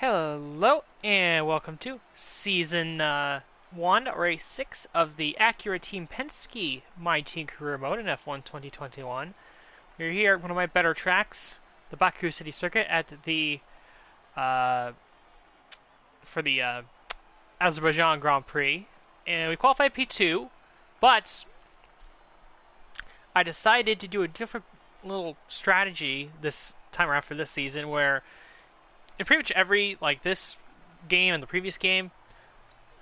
Hello, and welcome to Season 1, Race 6 of the Acura Team Penske My Team Career Mode in F1 2021. We're here at one of my better tracks, the Baku City Circuit, at the for the Azerbaijan Grand Prix. And we qualified P2, but I decided to do a different little strategy this time around for this season where in pretty much every, like this game and the previous game,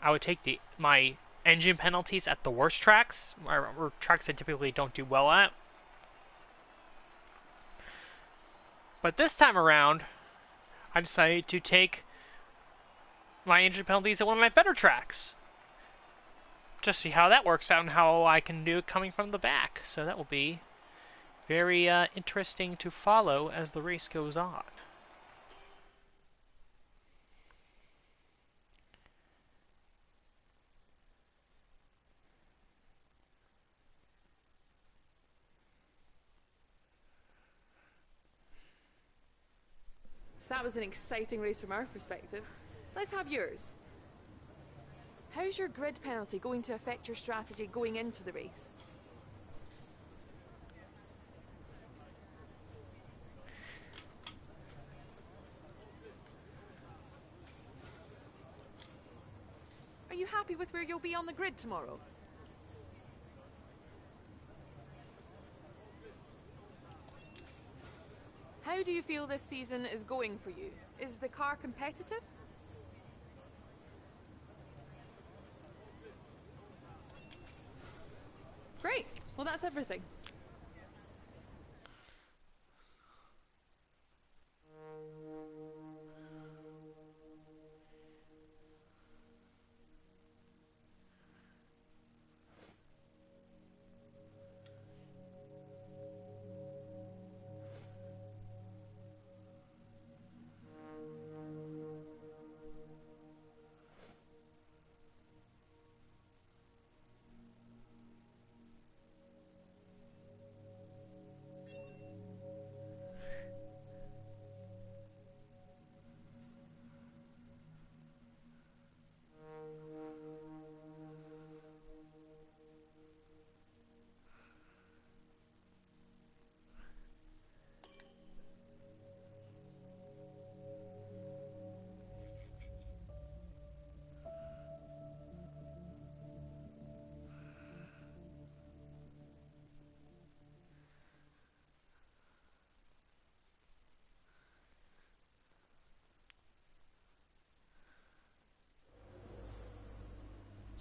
I would take my engine penalties at the worst tracks, or tracks I typically don't do well at. But this time around, I decided to take my engine penalties at one of my better tracks. Just see how that works out and how I can do it coming from the back. So that will be very interesting to follow as the race goes on. So that was an exciting race from our perspective. Let's have yours. How's your grid penalty going to affect your strategy going into the race? Are you happy with where you'll be on the grid tomorrow? How do you feel this season is going for you? Is the car competitive? Great. Well, that's everything.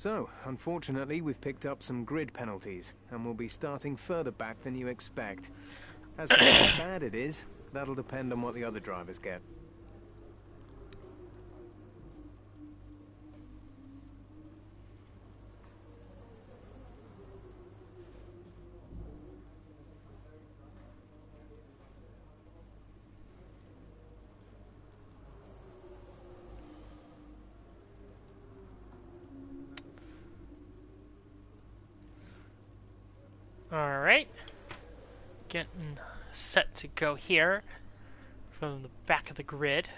So, unfortunately, we've picked up some grid penalties, and we'll be starting further back than you expect. As for how bad it is, that'll depend on what the other drivers get. Alright, getting set to go here from the back of the grid.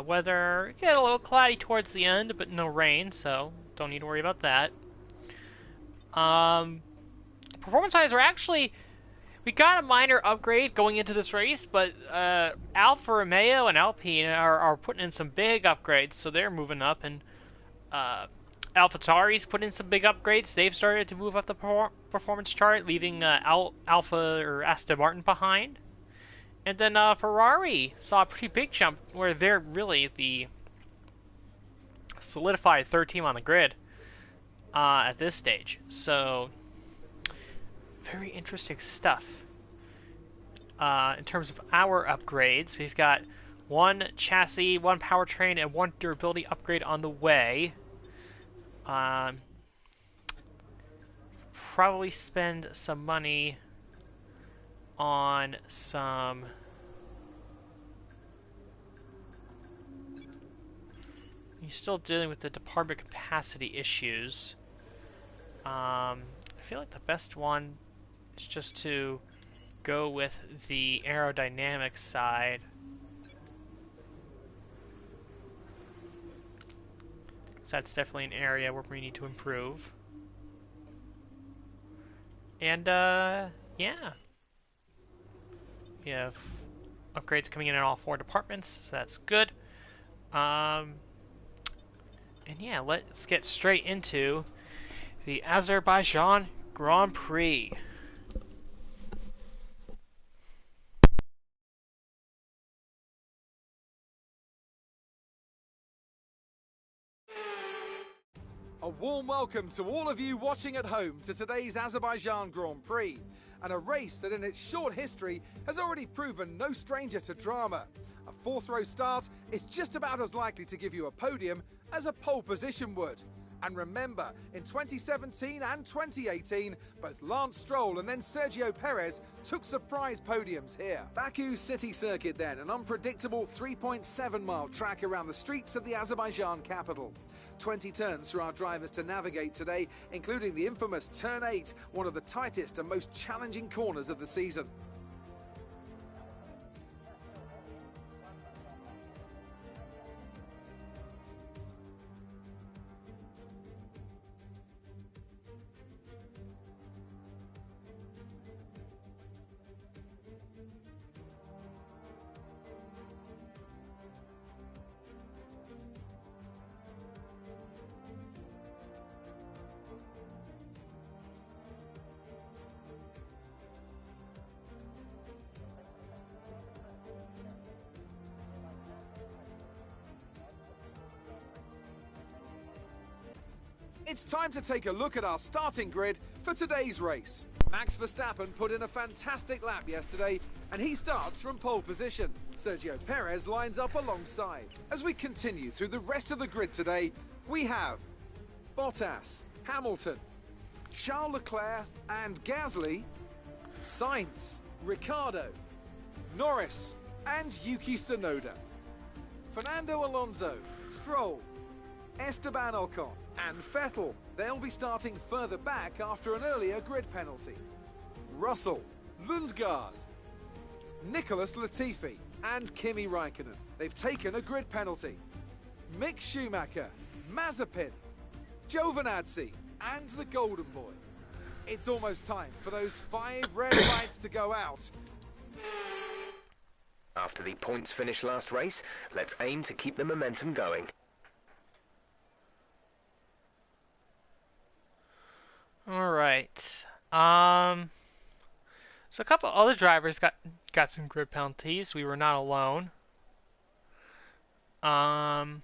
Weather get a little cloudy towards the end, but no rain, so don't need to worry about that. Performance-wise, we got a minor upgrade going into this race, but Alfa Romeo and Alpine are putting in some big upgrades, so they're moving up, and AlphaTauri's put in some big upgrades. They've started to move up the performance chart, leaving Alfa or Aston Martin behind. And then Ferrari saw a pretty big jump where they're really the solidified third team on the grid at this stage. So, very interesting stuff. In terms of our upgrades, we've got one chassis, one powertrain, and one durability upgrade on the way. Probably spend some money on some you're still dealing with the department capacity issues. I feel like the best one is just to go with the aerodynamic side. So that's definitely an area where we need to improve. And, yeah. We have upgrades coming in all 4 departments, so that's good. And yeah, let's get straight into the Azerbaijan Grand Prix. A warm welcome to all of you watching at home to today's Azerbaijan Grand Prix, and a race that in its short history has already proven no stranger to drama. A 4th row start is just about as likely to give you a podium as a pole position would. And remember, in 2017 and 2018, both Lance Stroll and then Sergio Perez took surprise podiums here. Baku's city circuit then, an unpredictable 3.7-mile track around the streets of the Azerbaijan capital. 20 turns for our drivers to navigate today, including the infamous Turn 8, one of the tightest and most challenging corners of the season. It's time to take a look at our starting grid for today's race. Max Verstappen put in a fantastic lap yesterday, and he starts from pole position. Sergio Perez lines up alongside. As we continue through the rest of the grid today, we have Bottas, Hamilton, Charles Leclerc and Gasly, Sainz, Ricciardo, Norris and Yuki Tsunoda, Fernando Alonso, Stroll, Esteban Ocon and Vettel. They'll be starting further back after an earlier grid penalty. Russell, Lundgaard, Nicholas Latifi and Kimi Raikkonen. They've taken a grid penalty. Mick Schumacher, Mazepin, Giovinazzi and the Golden Boy. It's almost time for those 5 red lights to go out. After the points finish last race, let's aim to keep the momentum going. Alright. So a couple other drivers got some grid penalties. We were not alone. And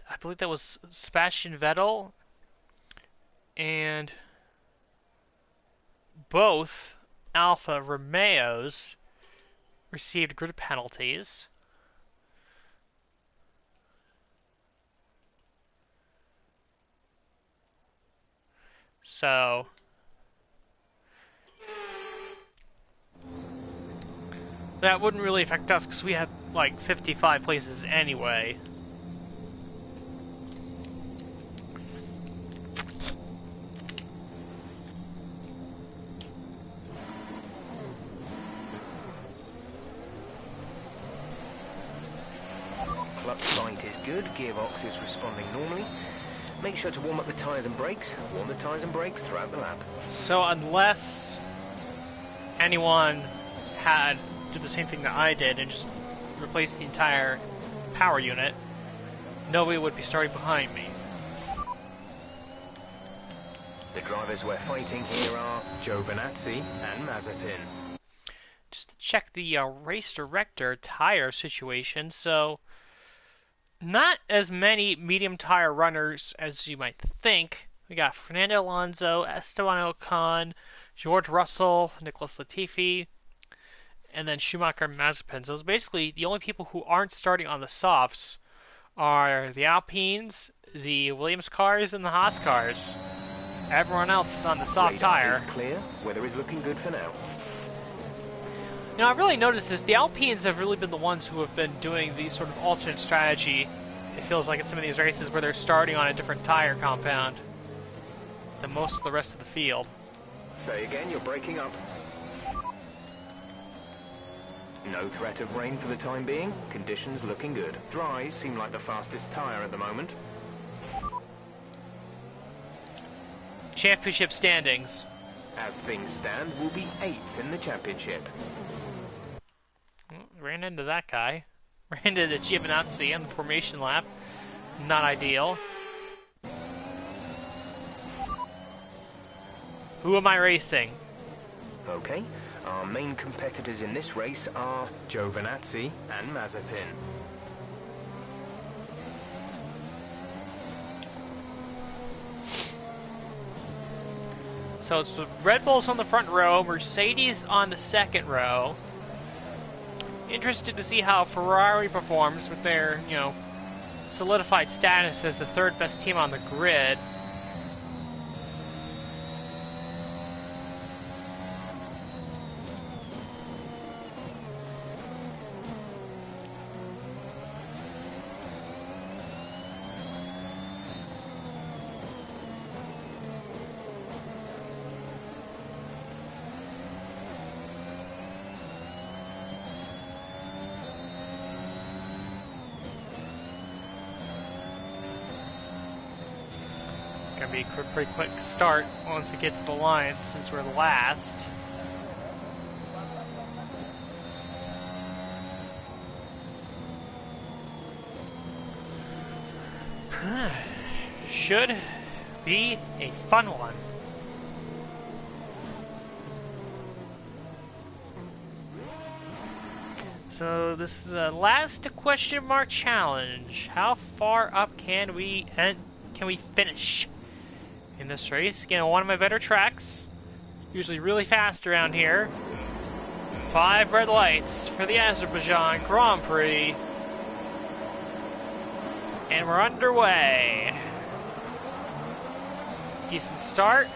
I believe that was Sebastian Vettel and both Alfa Romeos received grid penalties. So that wouldn't really affect us because we had like 55 places anyway. Clutch light is good, gearbox is responding normally. Make sure to warm up the tyres and brakes. Warm the tyres and brakes throughout the lap. So unless anyone did the same thing that I did and just replaced the entire power unit, nobody would be starting behind me. The drivers we're fighting here are Giovinazzi and Mazepin. Just to check the race director tire situation, so not as many medium tire runners as you might think. We got Fernando Alonso, Esteban Ocon, George Russell, Nicholas Latifi, and then Schumacher and Mazepin. So it's basically the only people who aren't starting on the softs are the Alpines, the Williams cars, and the Haas cars. Everyone else is on the soft tire. Radar is clear. Weather is looking good for now. Now, I've really noticed this. The Alpines have really been the ones who have been doing the sort of alternate strategy, it feels like, in some of these races where they're starting on a different tire compound than most of the rest of the field. Say again, you're breaking up. No threat of rain for the time being. Conditions looking good. Dries seem like the fastest tyre at the moment. Championship standings. As things stand, we'll be 8th in the championship. Ran into that guy. Ran into Giovinazzi on the formation lap. Not ideal. Who am I racing? Okay, our main competitors in this race are Giovinazzi and Mazepin. So it's the Red Bulls on the front row, Mercedes on the second row. Interested to see how Ferrari performs with their, solidified status as the third best team on the grid. Gonna be a pretty quick start once we get to the line, since we're last. Should be a fun one. So this is a last question mark challenge. How far up can we finish in this race? Again, one of my better tracks. Usually really fast around here. 5 red lights for the Azerbaijan Grand Prix. And we're underway. Decent start.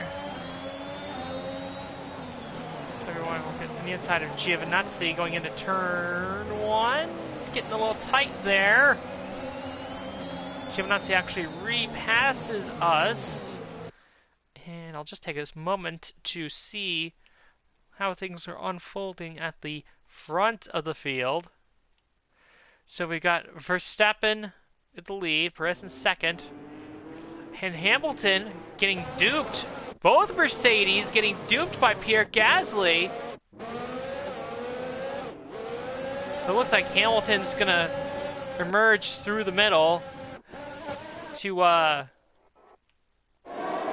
So everyone will get on the inside of Giovinazzi going into turn 1. Getting a little tight there. Giovinazzi actually repasses us. And I'll just take this moment to see how things are unfolding at the front of the field. So we got Verstappen at the lead, Perez in second, and Hamilton getting duped. Both Mercedes getting duped by Pierre Gasly. So it looks like Hamilton's gonna emerge through the middle to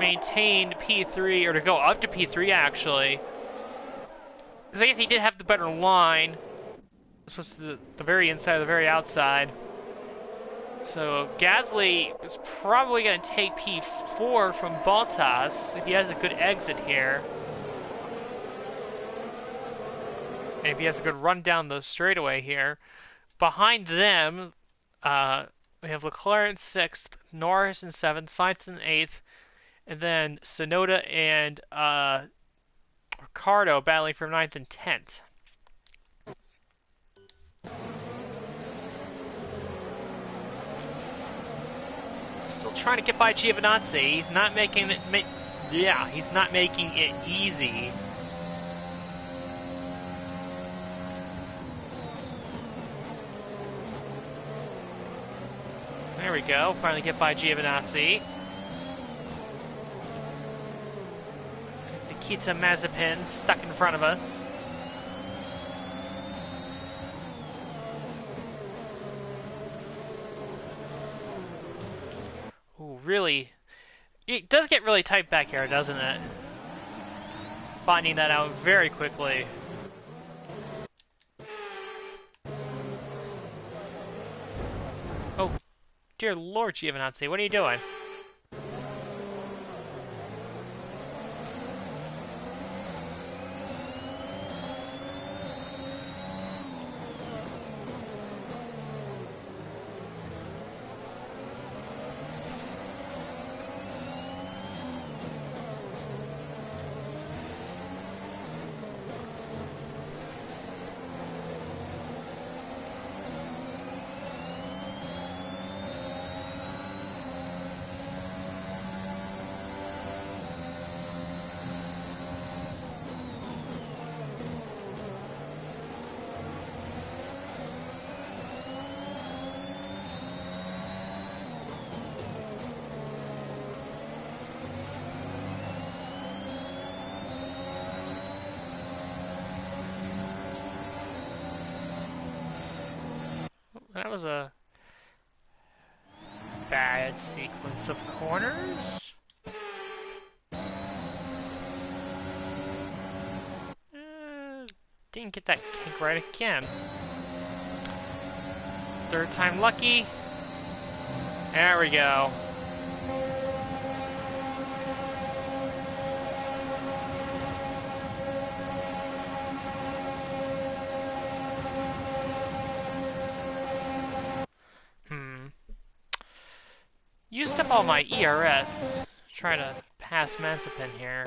maintain P3, or to go up to P3 actually. Because I guess he did have the better line. This was the very inside, the very outside. So Gasly is probably going to take P4 from Bottas if he has a good exit here. And if he has a good run down the straightaway here. Behind them, we have Leclerc in 6th, Norris in 7th, Sainz in 8th, and then Tsunoda and Ricardo battling for 9th and 10th. Still trying to get by Giovinazzi. He's not making it. He's not making it easy. There we go. Finally get by Giovinazzi. Nikita Mazepin stuck in front of us. Ooh, really, it does get really tight back here, doesn't it? Finding that out very quickly. Oh, dear Lord, Giovinazzi, what are you doing? That was a bad sequence of corners. Didn't get that kink right again. Third time lucky. There we go. Used up all my ERS. Try to pass Mazepin here.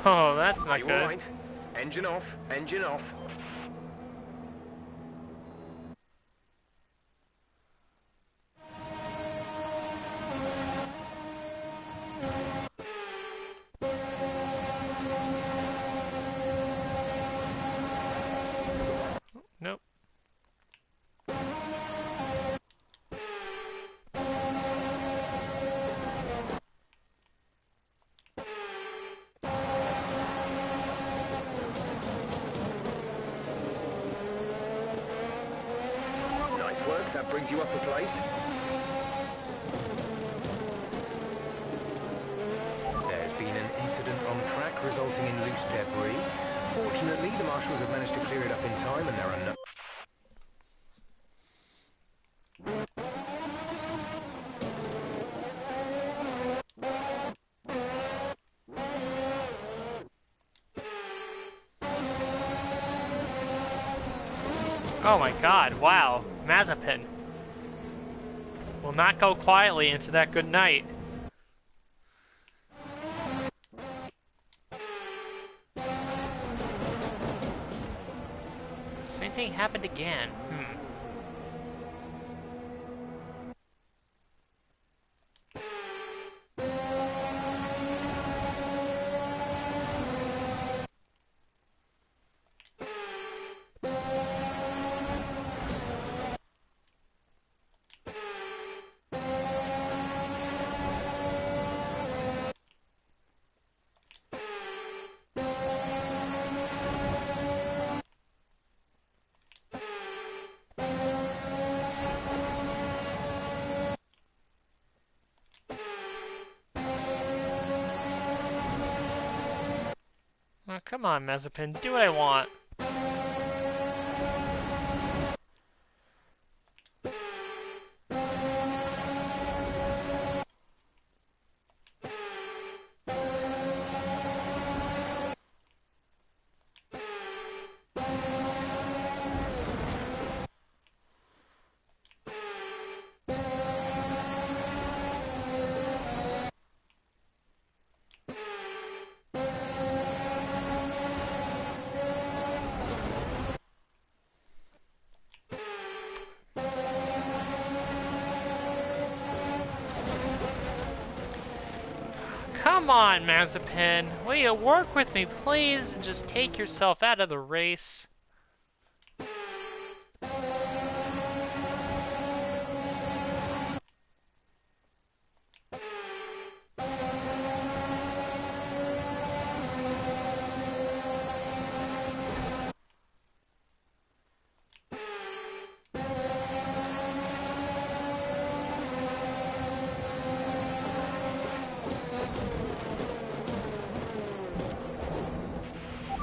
Oh, that's not good. Are you all right? Engine off, engine off. Nope. Nice work, that brings you up a place. There's been an incident on track resulting in loose debris. Fortunately, the marshals have managed to clear it up in time and there are no... Oh my god, wow. Mazepin will not go quietly into that good night. Same thing happened again. Oh, come on, Mazepin, do what I want. Come on, Mazepin. Will you work with me, please, and just take yourself out of the race?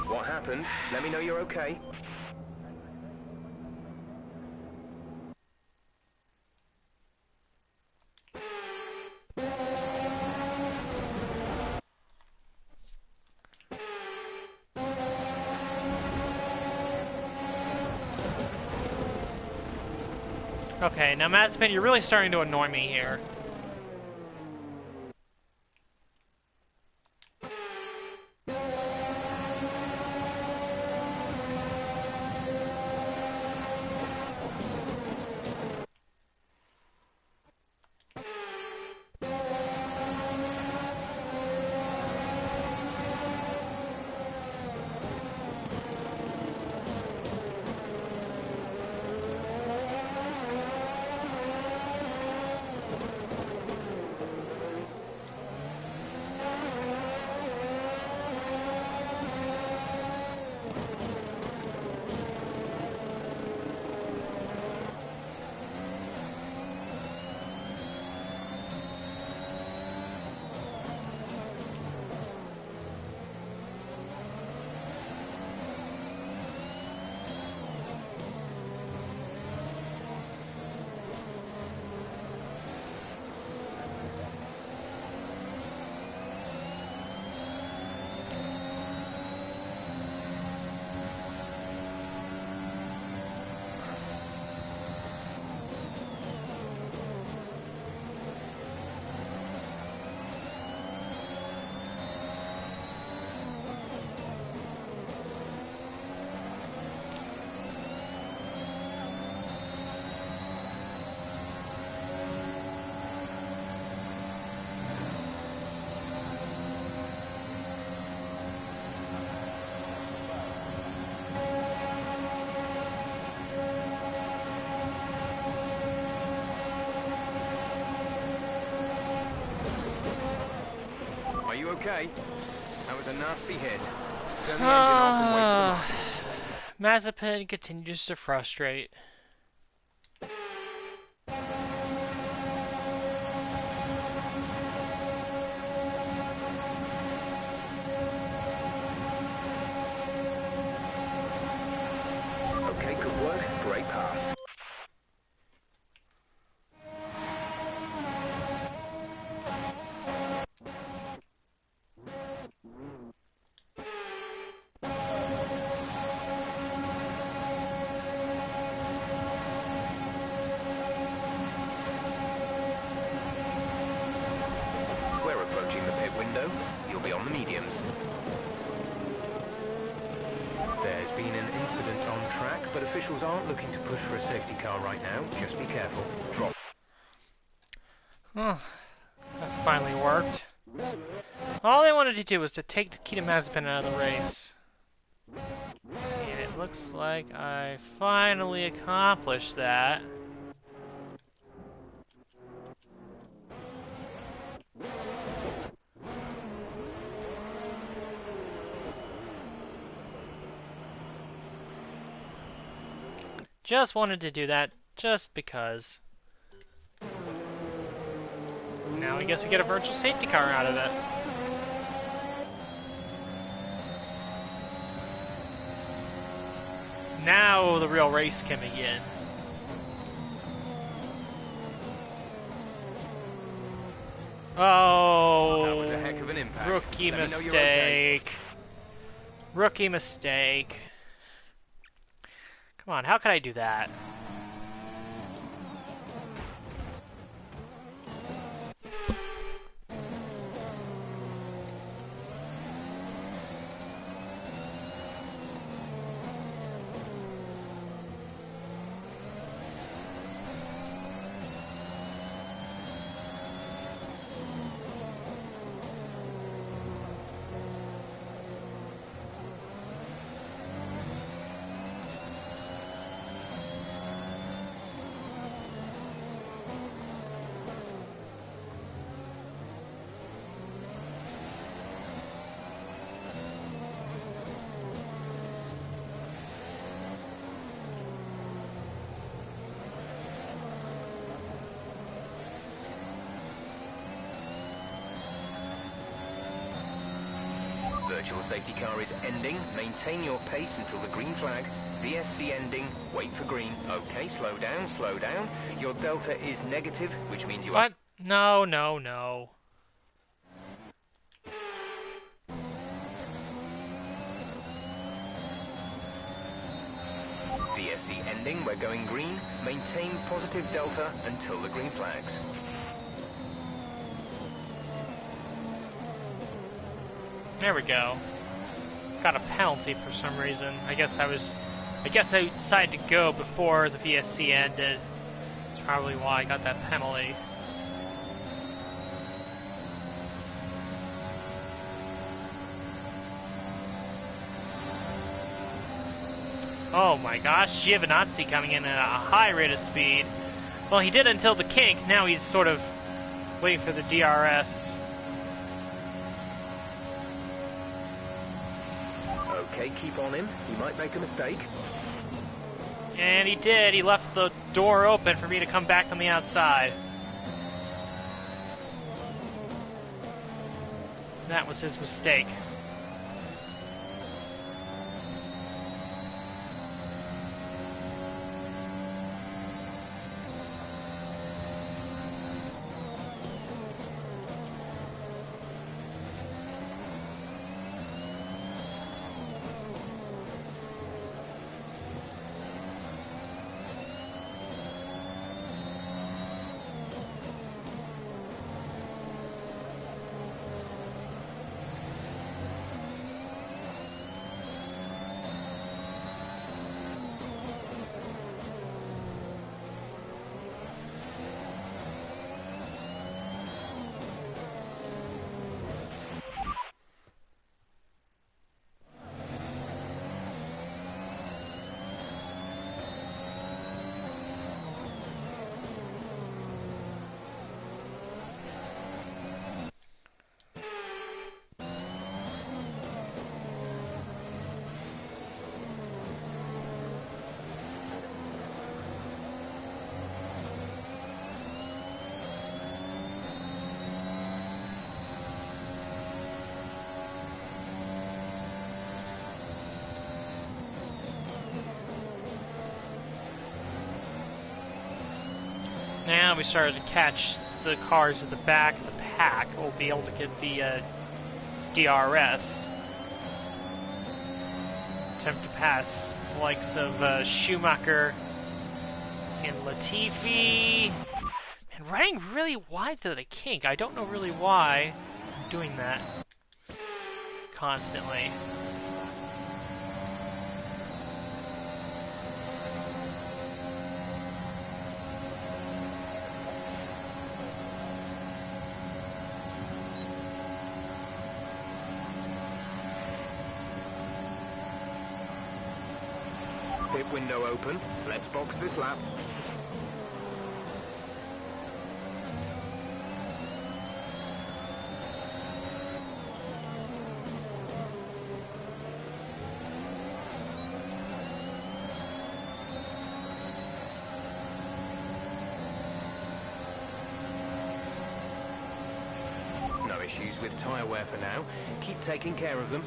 What happened? Let me know you're okay. Okay, now Mazepin, you're really starting to annoy me here. okay? That was a nasty hit. Turn the engine off and wait for the marshals. Mazepin continues to frustrate. Okay, good work. Great pass. We're approaching the pit window. You'll be on the mediums. There's been an incident on track, but officials aren't looking to push for a safety car right now. Just be careful. Drop. Oh, that finally worked. All I wanted to do was to take Nikita Mazepin out of the race. And it looks like I finally accomplished that. Just wanted to do that, just because. Now I guess we get a virtual safety car out of it. Now the real race can begin. Oh, That was a heck of an impact. rookie Let me know you're okay. mistake. Rookie mistake. Come on, how could I do that? Virtual safety car is ending. Maintain your pace until the green flag. VSC ending. Wait for green. Okay, slow down, slow down. Your delta is negative, which means you are... What? No, no, no. VSC ending. We're going green. Maintain positive delta until the green flags. There we go. Got a penalty for some reason. I guess I decided to go before the VSC ended. That's probably why I got that penalty. Oh my gosh, Giovinazzi coming in at a high rate of speed. Well, he did until the kink. Now he's sort of waiting for the DRS. Okay, keep on him. He might make a mistake. And he did. He left the door open for me to come back on the outside. That was his mistake. now we started to catch the cars at the back of the pack. We'll be able to get the DRS. Attempt to pass the likes of Schumacher and Latifi. And running really wide to the kink. I don't know really why I'm doing that constantly. Pit window open. Let's box this lap. No issues with tyre wear for now. Keep taking care of them.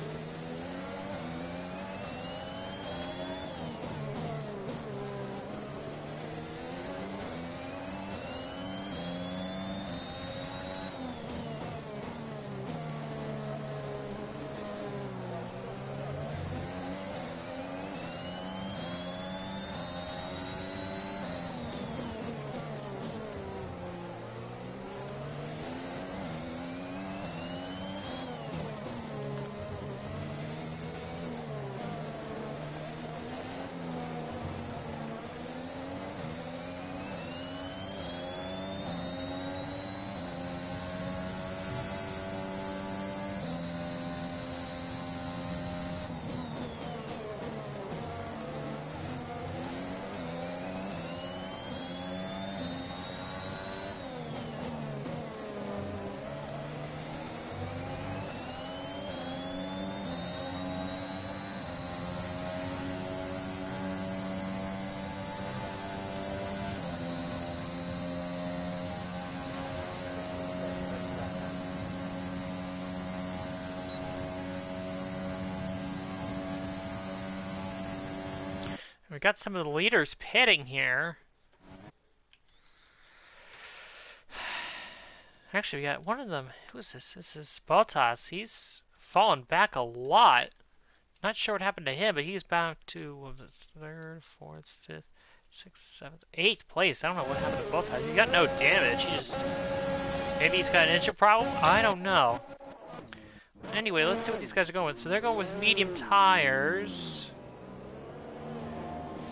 We got some of the leaders pitting here. Actually, we got one of them. Who is this? This is Bottas. He's fallen back a lot. Not sure what happened to him, but he's back to what was it, 3rd, 4th, 5th, 6th, 7th, 8th place. I don't know what happened to Bottas. He's got no damage. He just... Maybe he's got an engine problem? I don't know. Anyway, let's see what these guys are going with. So they're going with medium tires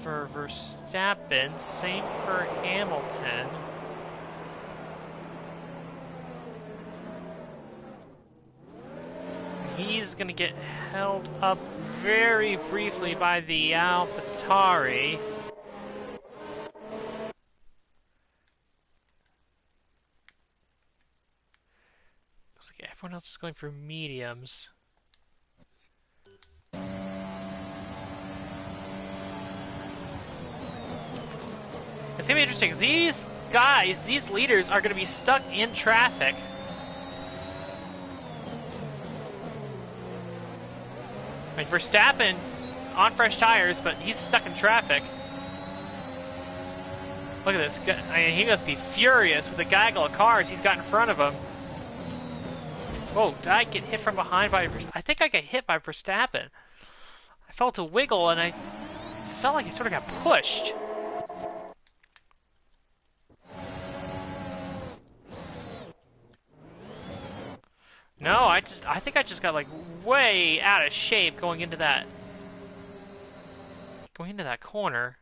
for Verstappen. Same for Hamilton. He's going to get held up very briefly by the AlphaTauri. Looks like everyone else is going for mediums. It's going to be interesting because these guys, these leaders, are going to be stuck in traffic. I mean, Verstappen on fresh tires, but he's stuck in traffic. Look at this. I mean, he must be furious with the gaggle of cars he's got in front of him. Whoa, did I get hit from behind by Verstappen? I think I got hit by Verstappen. I felt a wiggle, and I felt like he sort of got pushed. No, I think I just got like way out of shape going into that corner.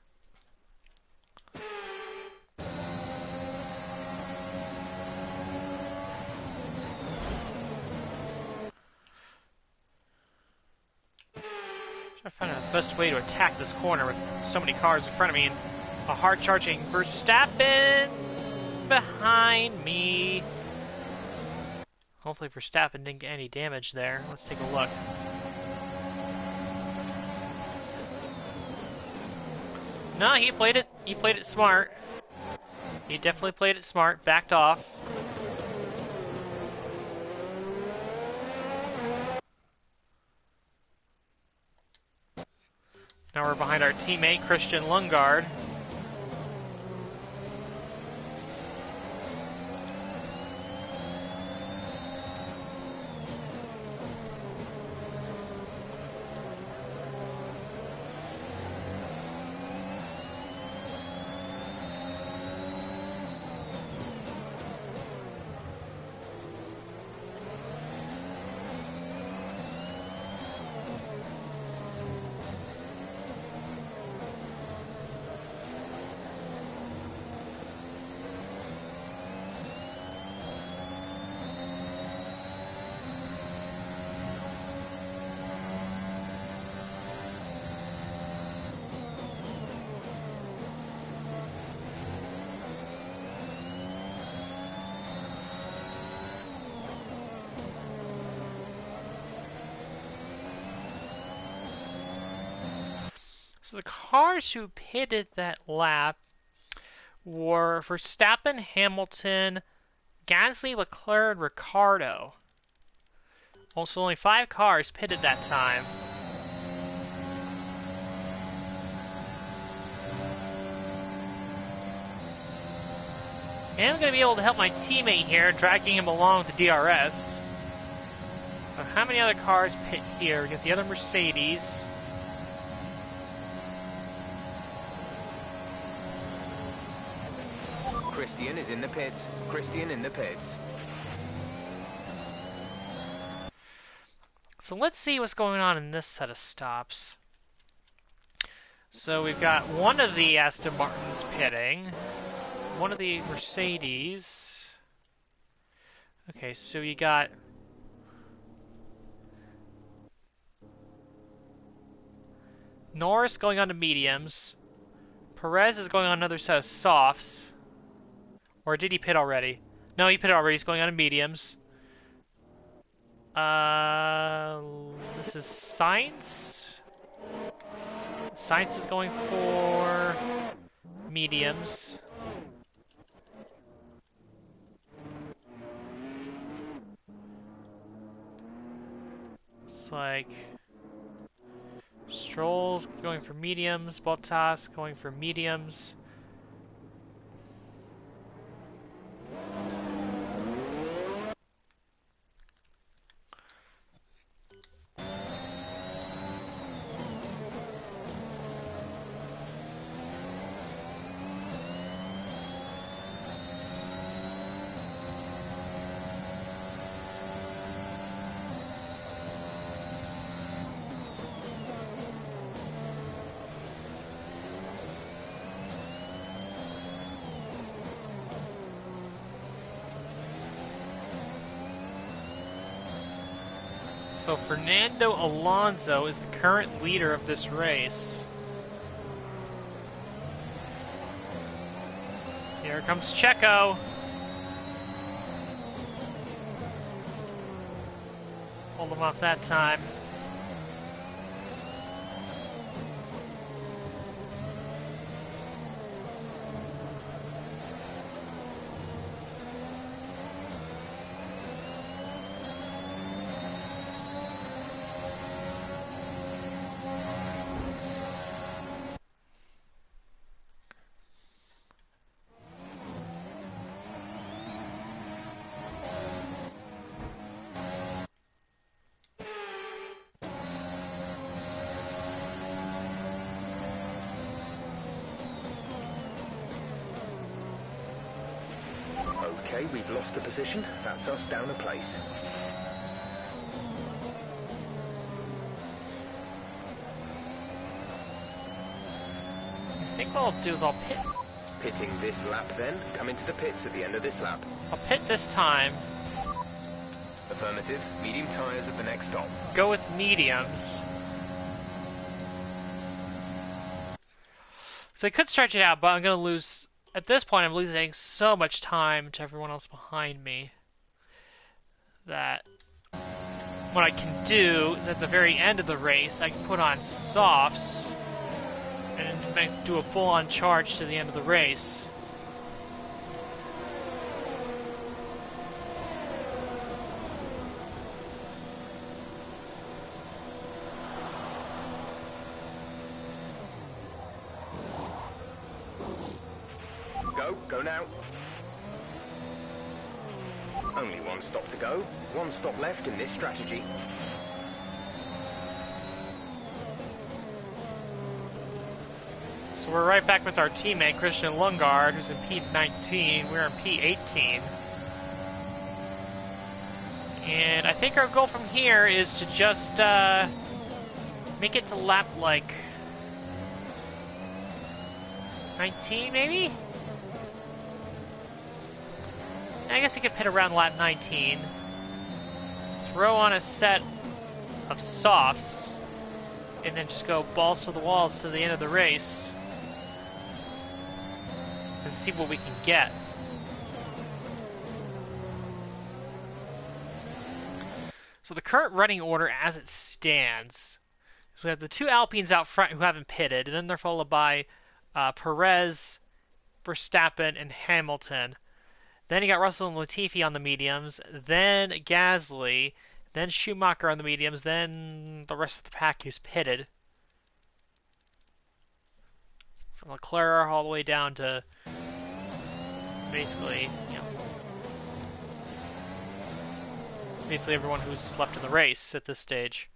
Trying to find out the best way to attack this corner with so many cars in front of me and a hard-charging Verstappen behind me. Hopefully Verstappen didn't get any damage there. Let's take a look. No, he played it smart. He definitely played it smart, backed off. Now we're behind our teammate, Christian Lundgaard. So the cars who pitted that lap were Verstappen, Hamilton, Gasly, Leclerc, and Ricciardo. Also, only 5 cars pitted that time. And I'm going to be able to help my teammate here, dragging him along with the DRS. So how many other cars pit here? We got the other Mercedes. Christian is in the pits. Christian in the pits. So let's see what's going on in this set of stops. So we've got one of the Aston Martins pitting. One of the Mercedes. Okay, so you got Norris going on to mediums. Perez is going on another set of softs. Or did he pit already? No, he pitted already. He's going on to mediums. This is Sainz. Sainz is going for mediums. It's like Stroll's going for mediums, Bottas going for mediums. So Fernando Alonso is the current leader of this race. Here comes Checo. Hold him off that time. Okay, we've lost the position. That's us down a place. I think what I'll do is I'll pit. Pitting this lap then. Come into the pits at the end of this lap. I'll pit this time. Affirmative. Medium tyres at the next stop. Go with mediums. So I could stretch it out, but I'm going to lose... At this point, I'm losing so much time to everyone else behind me that what I can do is at the very end of the race, I can put on softs and do a full-on charge to the end of the race. Go now. Only one stop to go. One stop left in this strategy. So we're right back with our teammate, Christian Lundgaard, who's in P19. We're in P18. And I think our goal from here is to just make it to lap, like, 19, maybe? I guess we could pit around lap 19. Throw on a set of softs, and then just go balls to the walls to the end of the race. And see what we can get. So the current running order as it stands is So we have the two Alpines out front who haven't pitted, and then they're followed by Perez, Verstappen, and Hamilton. Then you got Russell and Latifi on the mediums, then Gasly, then Schumacher on the mediums, then the rest of the pack who's pitted. From Leclerc all the way down to basically, basically everyone who's left in the race at this stage.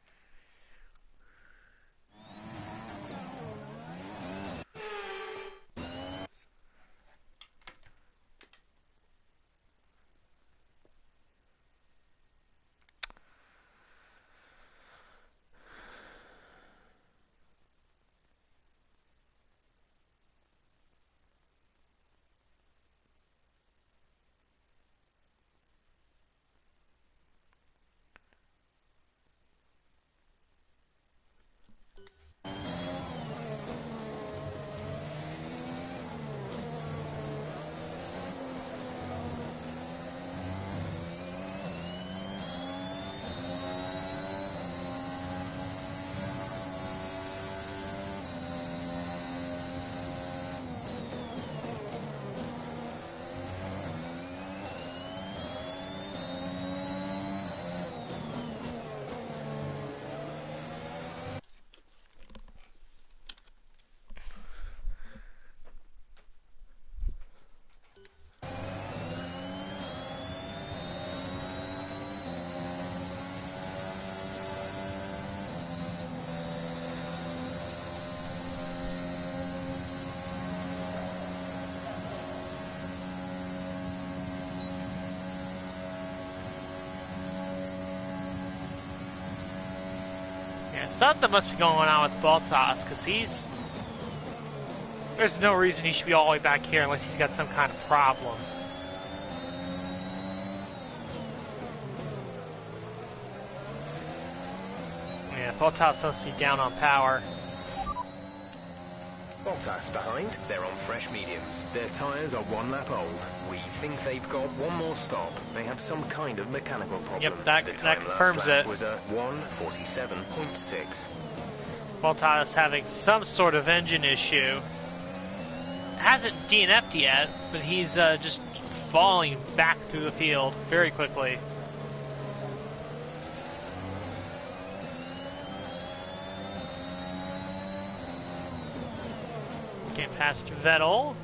Yeah, something must be going on with Bottas, because there's no reason he should be all the way back here unless he's got some kind of problem. Yeah, Bottas does see down on power. Bottas behind. They're on fresh mediums. Their tyres are 1 lap old. We think they've got one more stop. They have some kind of mechanical problem. Yep, that confirms last lap it. was a 1:47.6. Bottas having some sort of engine issue. Hasn't DNF'd yet, but he's just falling back through the field very quickly. Getting past Vettel.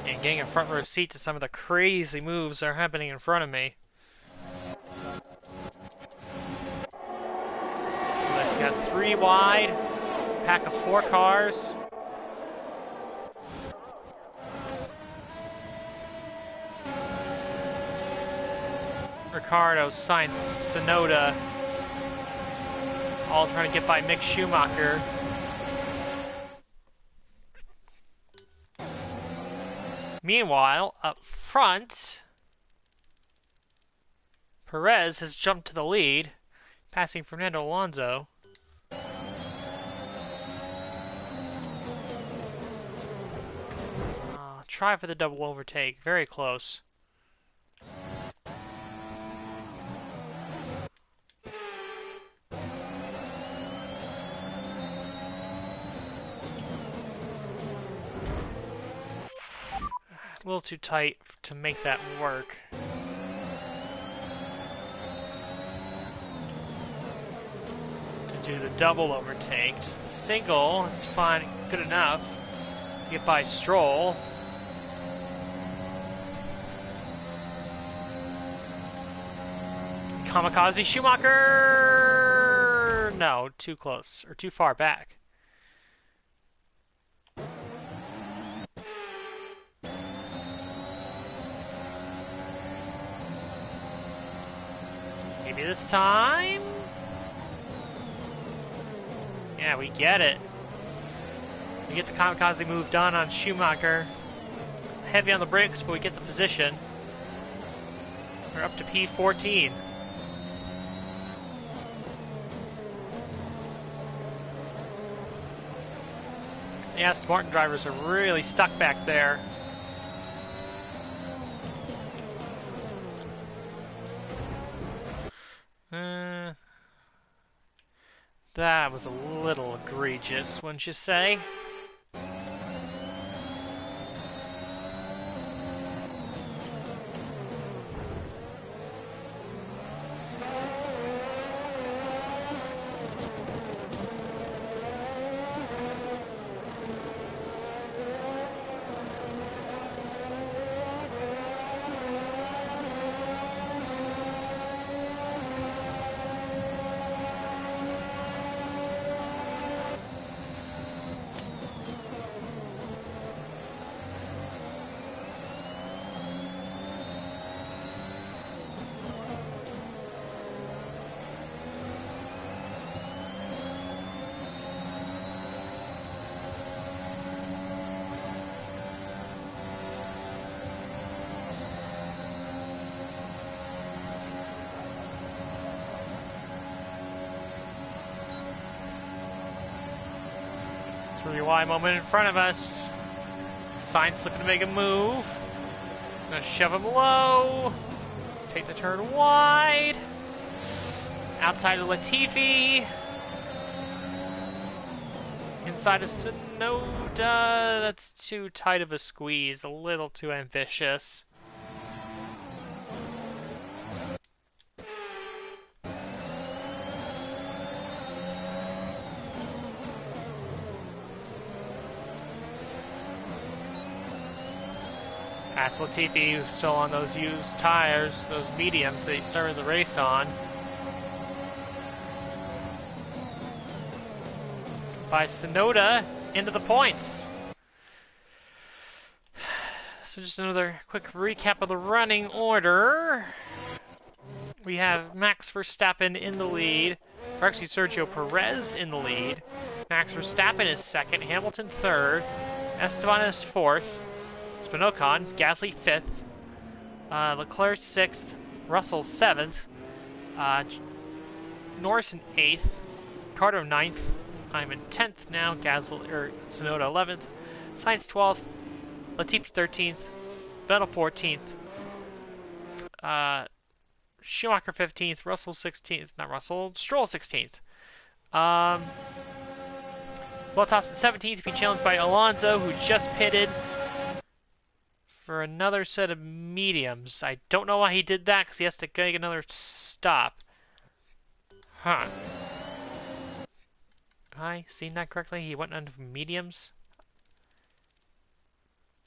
And getting a front row seat to some of the crazy moves that are happening in front of me. Let's got 3 wide, pack of 4 cars. Ricardo, Sainz, Tsunoda, all trying to get by Mick Schumacher. Meanwhile, up front, Perez has jumped to the lead, passing Fernando Alonso. Try for the double overtake, very close. A little too tight to make that work. do the double overtake. Just the single, it's fine, good enough. Get by Stroll. Kamikaze Schumacher! No, too close, or too far back. Maybe this time? Yeah, we get it. We get the kamikaze move done on Schumacher. Heavy on the brakes, but we get the position. We're up to P14. The Aston Martin drivers are really stuck back there. That was a little egregious, wouldn't you say? Wide moment in front of us. Sainz looking to make a move. Gonna shove him low. Take the turn wide. Outside of Latifi. Inside of Tsunoda. That's too tight of a squeeze. A little too ambitious. Past Latifi, who's still on those used tires, those mediums that he started the race on. By Tsunoda into the points. So just another quick recap of the running order. We have Max Verstappen in the lead. Or actually, Sergio Perez in the lead. Max Verstappen is second. Hamilton third. Esteban is fourth. Ocon, Gasly 5th, Leclerc 6th, Russell 7th, Norris in 8th, Ricardo 9th, I'm in 10th now, Tsunoda 11th, Sainz 12th, Latifi 13th, Vettel 14th, Schumacher 15th, Russell 16th, not Russell, Stroll 16th. Bottas in 17th, being challenged by Alonso, who just pitted for another set of mediums. I don't know why he did that, because he has to get another stop. Huh. Have I seen that correctly? He went under mediums?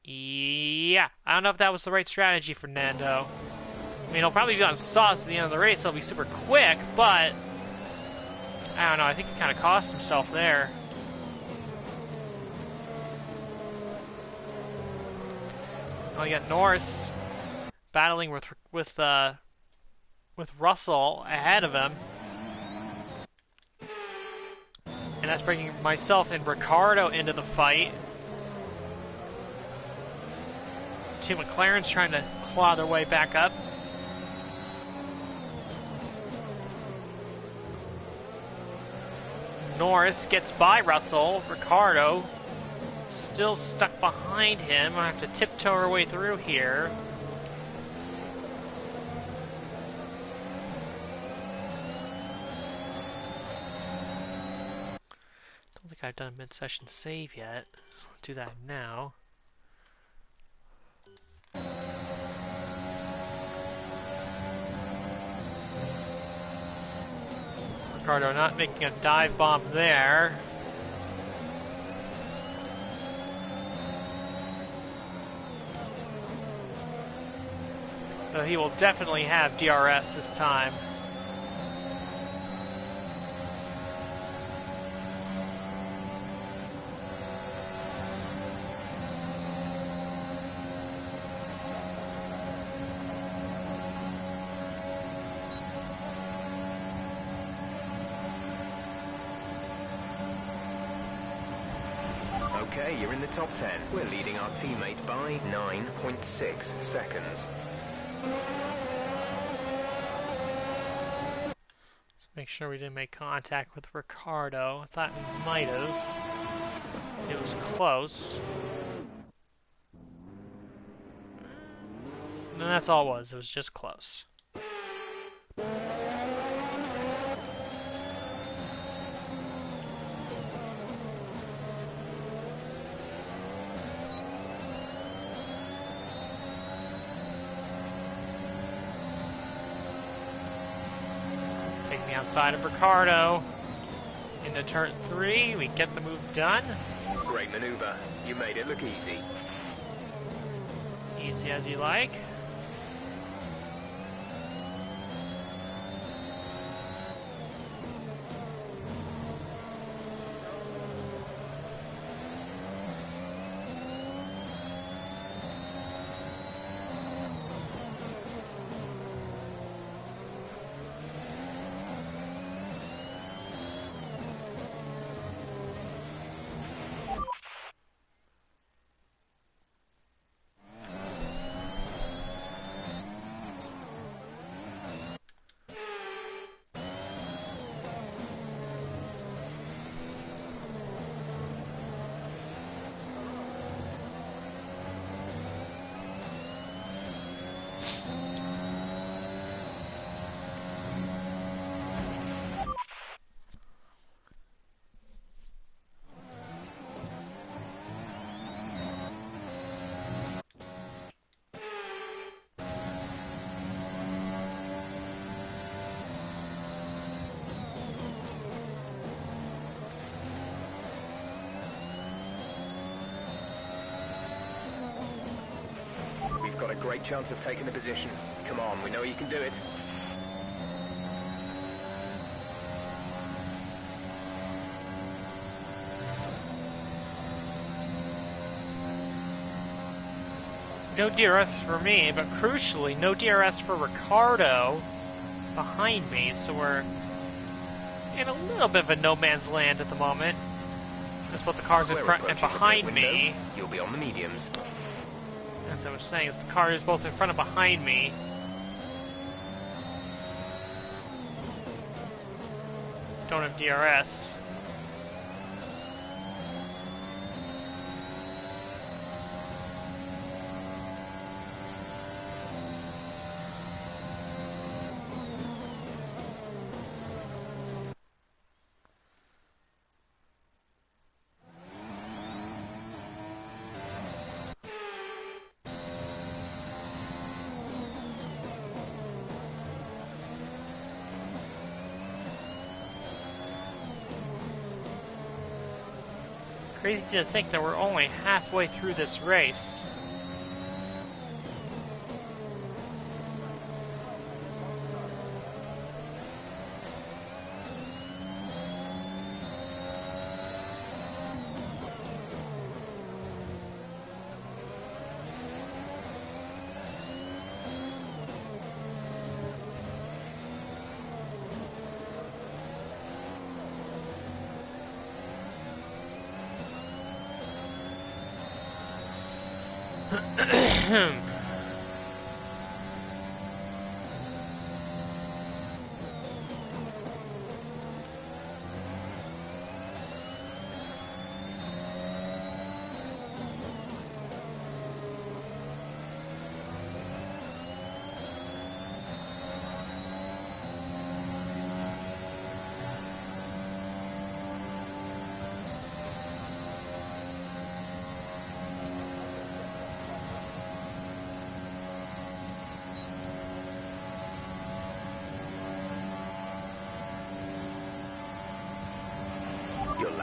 Yeah. I don't know if that was the right strategy for Nando. I mean, he'll probably be on softs at the end of the race, so he'll be super quick, but I don't know. I think he kind of cost himself there. Oh, you got Norris battling with Russell ahead of him, and that's bringing myself and Ricardo into the fight. Two McLarens trying to claw their way back up. Norris gets by Russell. Ricardo still stuck behind him. I have to tiptoe our way through here. Don't think I've done a mid-session save yet. I'll do that now. Ricardo not making a dive bomb there. So he will definitely have DRS this time. Okay, you're in the top 10. We're leading our teammate by 9.6 seconds. Make sure we didn't make contact with Ricardo. I thought we might have. It was close. And that's all it was. It was just close. Take me outside of Ricardo. Into turn 3, we get the move done. Great maneuver. You made it look easy. Easy as you like. We've got a great chance of taking the position. Come on, we know you can do it. No DRS for me, but crucially, no DRS for Ricardo behind me, so we're in a little bit of a no man's land at the moment. That's what the cars in front and behind me. You'll be on the mediums. As I was saying, is the cars both in front and behind me. Don't have DRS. Crazy to think that we're only halfway through this race.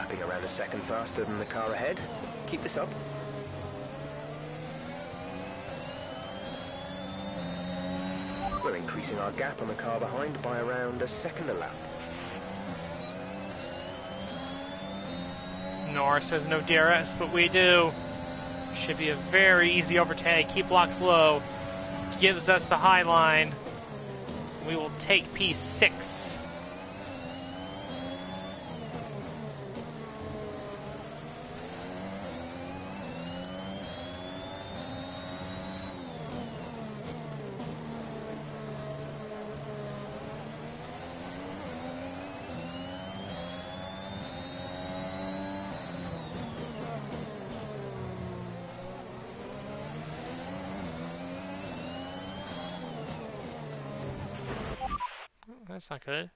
lapping around a second faster than the car ahead. Keep this up. We're increasing our gap on the car behind by around a second a lap. Norris has no DRS, but we do. Should be a very easy overtake. Keep blocks low. Gives us the high line. We will take P6. That's not good.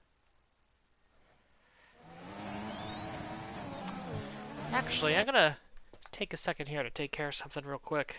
Actually, I'm gonna take a second here to take care of something real quick.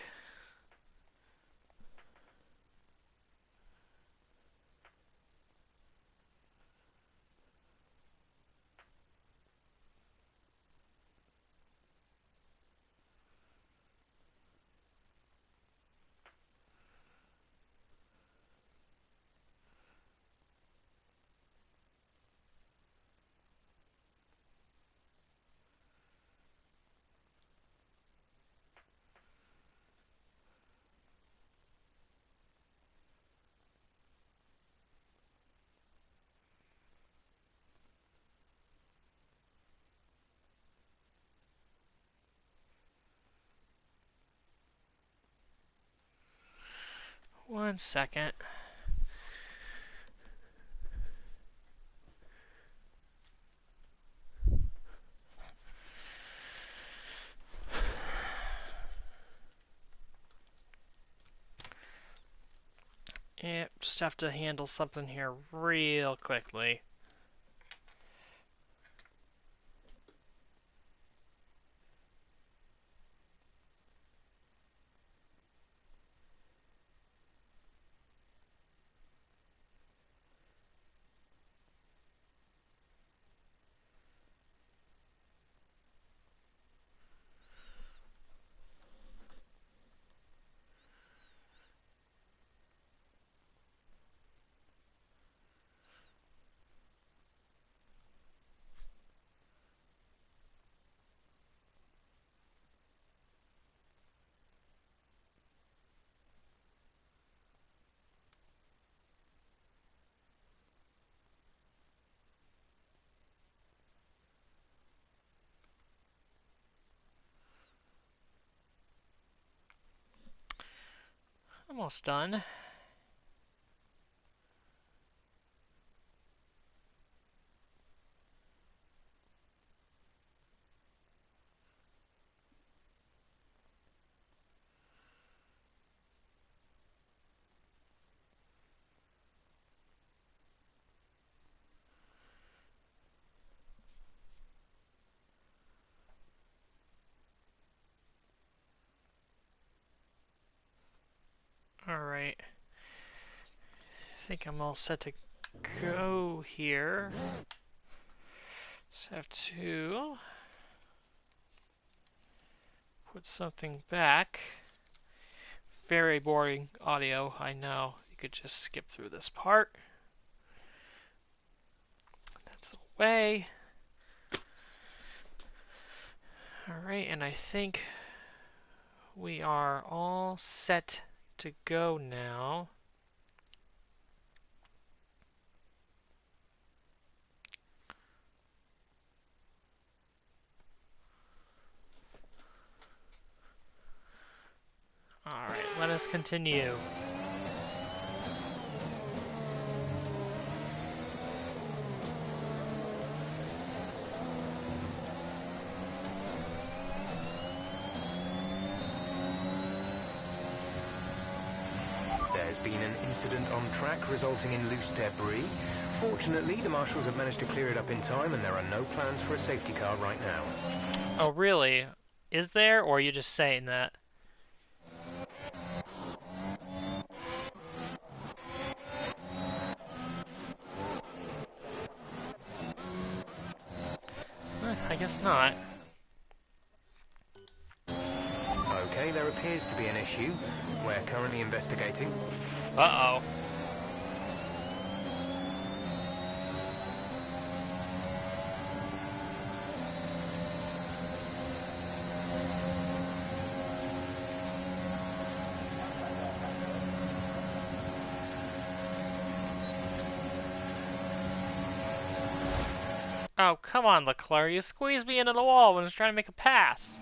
One second. Yep, just have to handle something here real quickly. Almost done. Alright. I think I'm all set to go here. Just have to put something back. Very boring audio, I know. You could just skip through this part. That's away. Alright, and I think we are all set to go now. Alright, let us continue. There's been an incident on track resulting in loose debris. Fortunately, the marshals have managed to clear it up in time and there are no plans for a safety car right now. Oh, really? Is there, or are you just saying that? I guess not. Okay, there appears to be an issue. We're currently investigating. Uh-oh. Oh, come on, Leclerc. You squeezed me into the wall when I was trying to make a pass.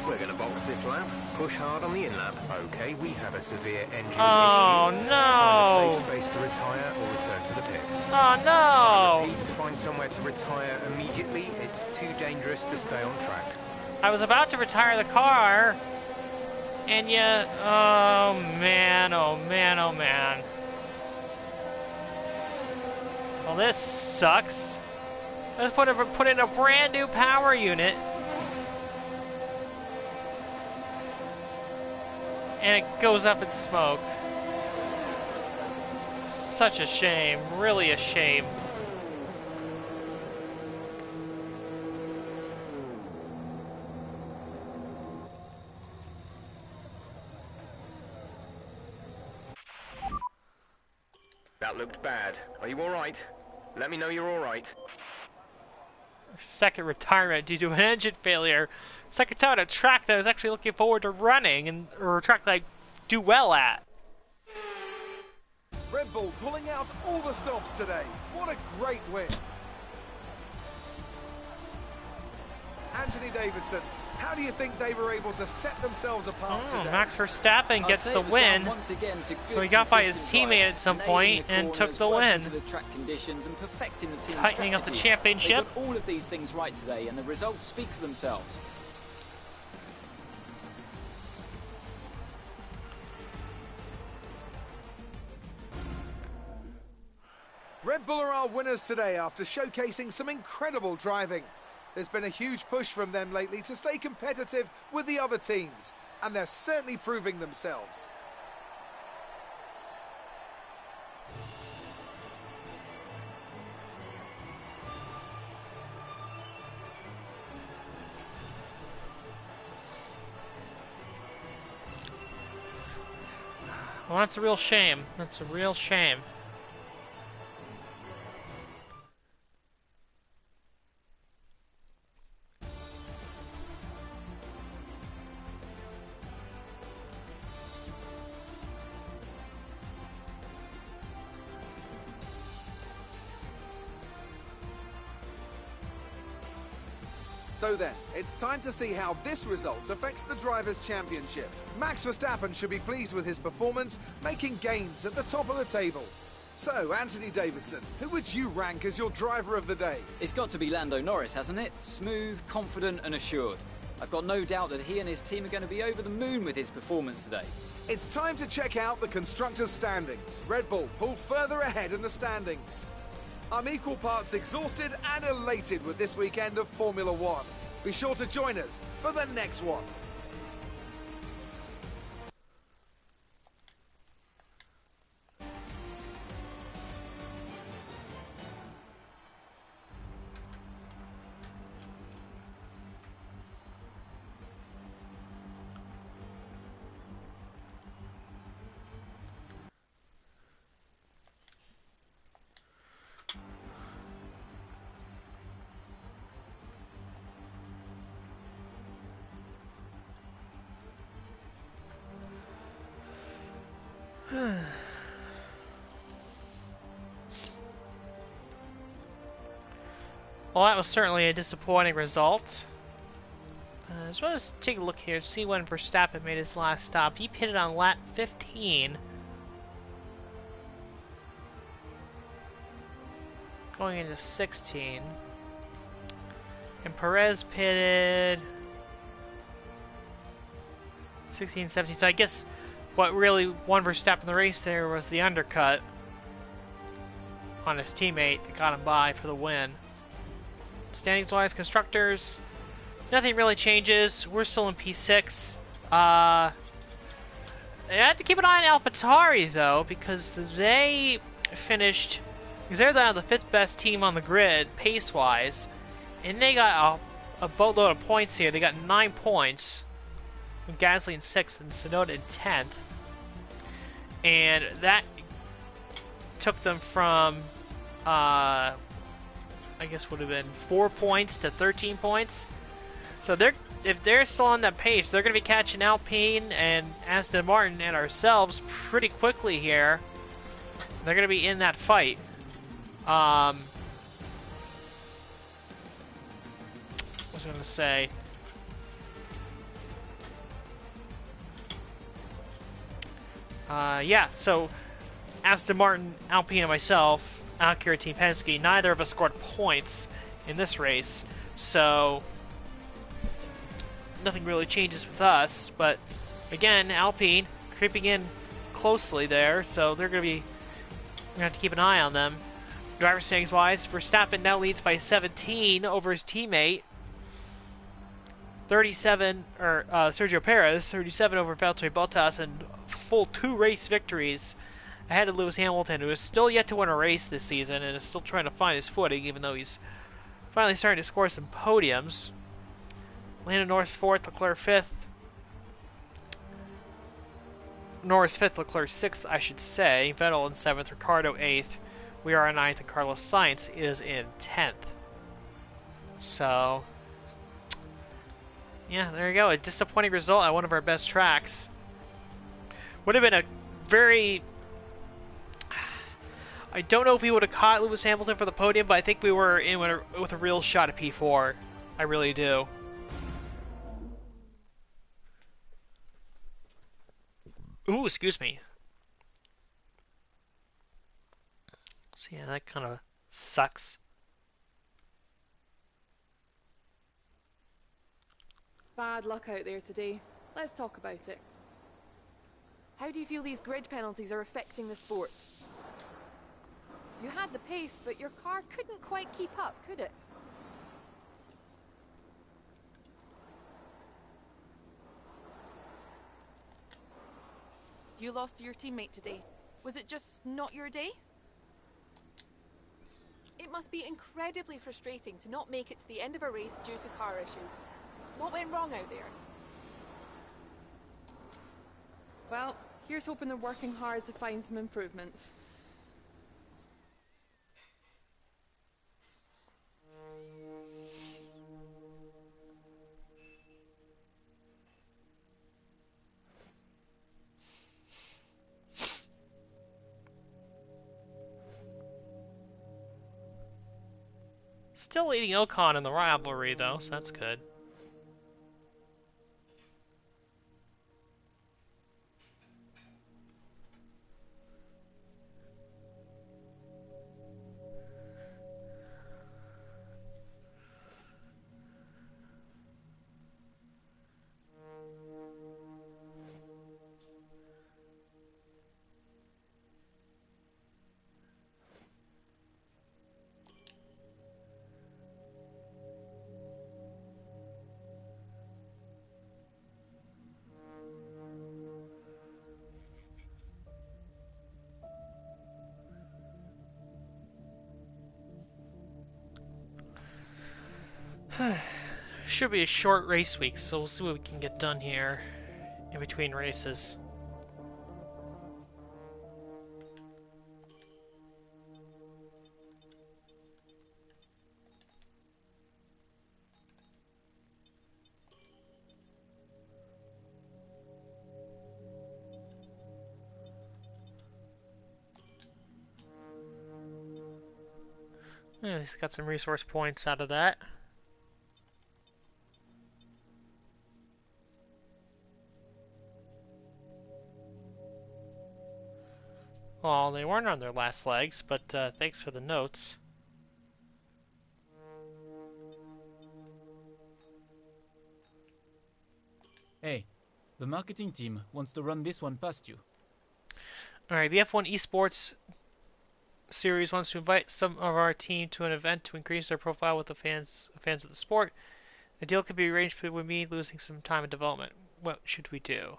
We're going to box this lap, push hard on the in-lap. Okay, we have a severe engine issue. Oh, no! Find a safe space to retire or return to the pits. Oh, no! Repeat, find somewhere to retire immediately. It's too dangerous to stay on track. I was about to retire the car, and yet, oh man, oh man, oh man. Well, this sucks. Let's put in a brand new power unit. And it goes up in smoke. Such a shame, really a shame. That looked bad. Are you alright? Let me know you're alright. Second retirement due to an engine failure. Second time on a track that I was actually looking forward to running, or a track that I do well at. Red Bull pulling out all the stops today. What a great win. Anthony Davidson, how do you think they were able to set themselves apart today? Max Verstappen gets the win, so he got by his teammate at some point and took the win, tightening up the championship. They got all of these things right today, and the results speak for themselves. Red Bull are our winners today after showcasing some incredible driving. There's been a huge push from them lately to stay competitive with the other teams, and they're certainly proving themselves. Well, that's a real shame. That's a real shame. So then, it's time to see how this result affects the Drivers' Championship. Max Verstappen should be pleased with his performance, making gains at the top of the table. So, Anthony Davidson, who would you rank as your driver of the day? It's got to be Lando Norris, hasn't it? Smooth, confident and assured. I've got no doubt that he and his team are going to be over the moon with his performance today. It's time to check out the Constructors' standings. Red Bull pull further ahead in the standings. I'm equal parts exhausted and elated with this weekend of Formula One. Be sure to join us for the next one. Well, that was certainly a disappointing result. Just want to take a look here and see when Verstappen made his last stop. He pitted on lap 15. Going into 16. And Perez pitted 16, 17. So I guess what really won Verstappen the race there was the undercut on his teammate that got him by for the win. Standings-wise, Constructors, nothing really changes. We're still in P6. I have to keep an eye on AlphaTauri though, because they finished, because they're the fifth best team on the grid pace-wise, and they got a boatload of points here. They got 9 points, with Gasly in 6th and Tsunoda in 10th, and that took them from, I guess would have been 4 points to 13 points. So if they're still on that pace, they're going to be catching Alpine and Aston Martin and ourselves pretty quickly here. They're going to be in that fight. What was I going to say? Yeah, so Aston Martin, Alpine, and myself, Acura Team Penske, neither of us scored points in this race. So nothing really changes with us, but again, Alpine creeping in closely there, so they're going to have to keep an eye on them. Driver standings wise, Verstappen now leads by 17 over his teammate. 37, or Sergio Perez, 37 over Valtteri Bottas, and full 2 race victories ahead of Lewis Hamilton, who is still yet to win a race this season and is still trying to find his footing, even though he's finally starting to score some podiums. Lando Norris 4th, Leclerc 5th. Norris 5th, Leclerc 6th, I should say. Vettel in 7th, Ricciardo 8th. We are in 9th, and Carlos Sainz is in 10th. So, yeah, there you go. A disappointing result at one of our best tracks. Would have been a very... I don't know if we would have caught Lewis Hamilton for the podium, but I think we were in with a real shot at P4. I really do. Ooh, excuse me. So yeah, that kind of sucks. Bad luck out there today. Let's talk about it. How do you feel these grid penalties are affecting the sport? You had the pace, but your car couldn't quite keep up, could it? You lost to your teammate today. Was it just not your day? It must be incredibly frustrating to not make it to the end of a race due to car issues. What went wrong out there? Well, here's hoping they're working hard to find some improvements. Still leading Ocon in the rivalry, though, so that's good. Should be a short race week, so we'll see what we can get done here in between races. Yeah, he's got some resource points out of that. Well, they weren't on their last legs, but thanks for the notes. Hey, the marketing team wants to run this one past you. Alright, the F1 Esports series wants to invite some of our team to an event to increase their profile with the fans of the sport. The deal could be arranged with me losing some time in development. What should we do?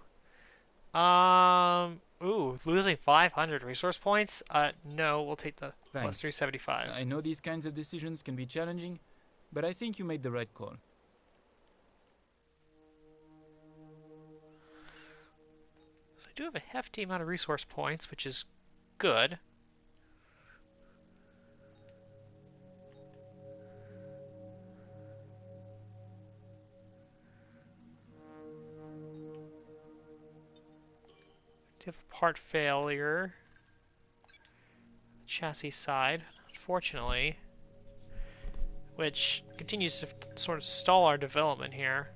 Ooh, losing 500 resource points? No, we'll take the plus Thanks. 375. I know these kinds of decisions can be challenging, but I think you made the right call. So I do have a hefty amount of resource points, which is good. Do have a part failure. Chassis side, unfortunately, which continues to sort of stall our development here.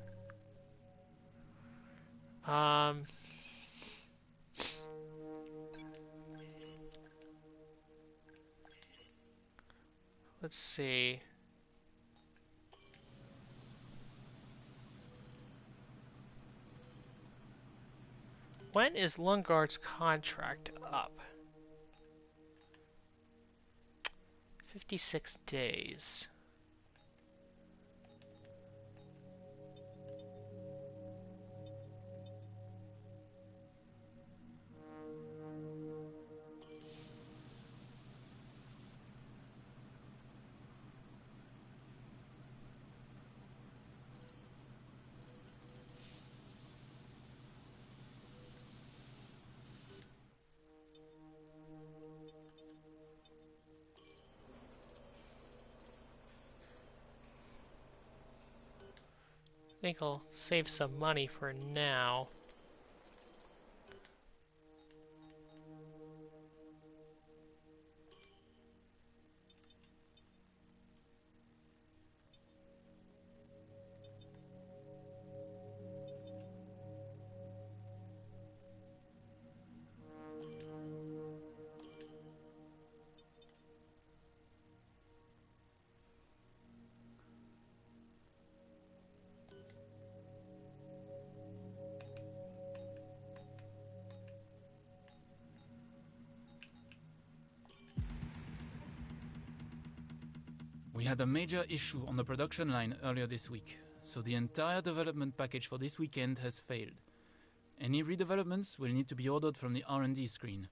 Let's see. When is Lungard's contract up? 56 days. I think I'll save some money for now. We had a major issue on the production line earlier this week, so the entire development package for this weekend has failed. Any redevelopments will need to be ordered from the R&D screen.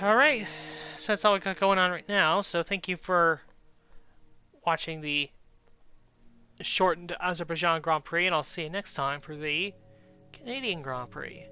Alright, so that's all we got going on right now, so thank you for watching the shortened Azerbaijan Grand Prix, and I'll see you next time for the Canadian Grand Prix.